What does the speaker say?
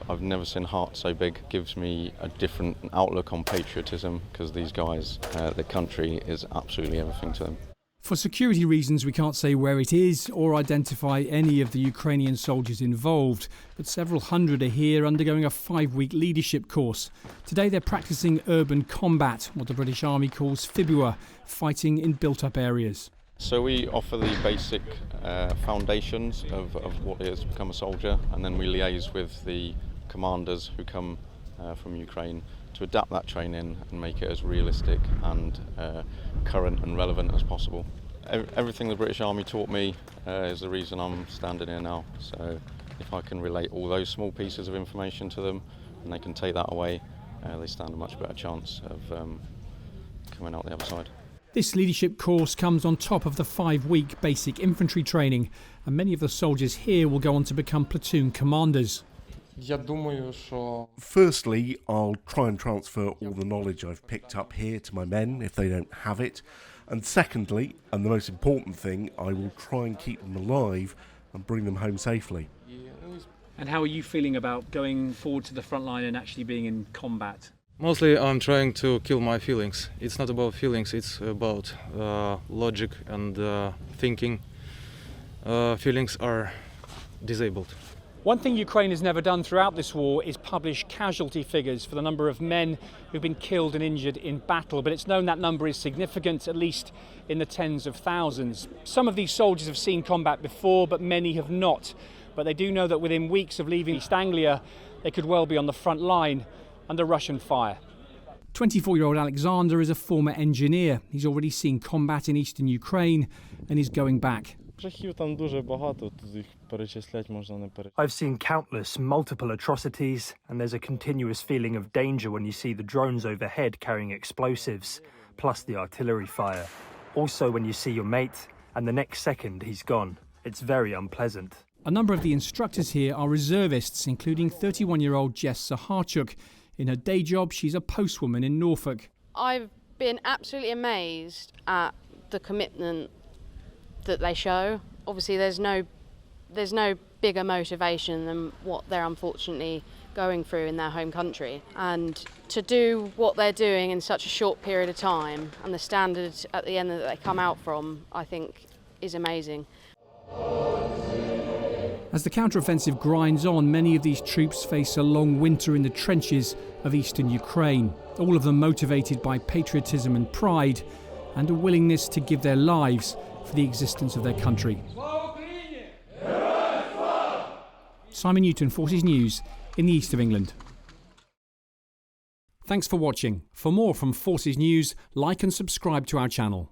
I've never seen heart so big. It gives me a different outlook on patriotism, because these guys, their country is absolutely everything to them. For security reasons, we can't say where it is or identify any of the Ukrainian soldiers involved, but several hundred are here undergoing a 5-week leadership course. Today they're practising urban combat, what the British Army calls FIBUA, fighting in built-up areas. So we offer the basic foundations of what it is to become a soldier, and then we liaise with the commanders who come from Ukraine to adapt that training and make it as realistic and current and relevant as possible. Everything the British Army taught me is the reason I'm standing here now. So if I can relate all those small pieces of information to them and they can take that away, they stand a much better chance of coming out the other side. This leadership course comes on top of the 5-week basic infantry training, and many of the soldiers here will go on to become platoon commanders. Firstly, I'll try and transfer all the knowledge I've picked up here to my men if they don't have it. And secondly, and the most important thing, I will try and keep them alive and bring them home safely. And how are you feeling about going forward to the front line and actually being in combat? Mostly I'm trying to kill my feelings. It's not about feelings, it's about logic and thinking. Feelings are disabled. One thing Ukraine has never done throughout this war is publish casualty figures for the number of men who've been killed and injured in battle, but it's known that number is significant, at least in the tens of thousands. Some of these soldiers have seen combat before, but many have not. But they do know that within weeks of leaving East Anglia, they could well be on the front line under Russian fire. 24-year-old Alexander is a former engineer. He's already seen combat in eastern Ukraine and is going back. I've seen countless, multiple atrocities, and there's a continuous feeling of danger when you see the drones overhead carrying explosives, plus the artillery fire. Also when you see your mate, and the next second he's gone. It's very unpleasant. A number of the instructors here are reservists, including 31-year-old Jess Saharchuk. In her day job, she's a postwoman in Norfolk. I've been absolutely amazed at the commitment that they show. Obviously there's no bigger motivation than what they're unfortunately going through in their home country, and to do what they're doing in such a short period of time and the standard at the end that they come out from, I think is amazing. As the counter-offensive grinds on, many of these troops face a long winter in the trenches of eastern Ukraine, all of them motivated by patriotism and pride and a willingness to give their lives for the existence of their country. Simon Newton, Forces News, in the east of England. Thanks for watching. For more from Forces News, like and subscribe to our channel.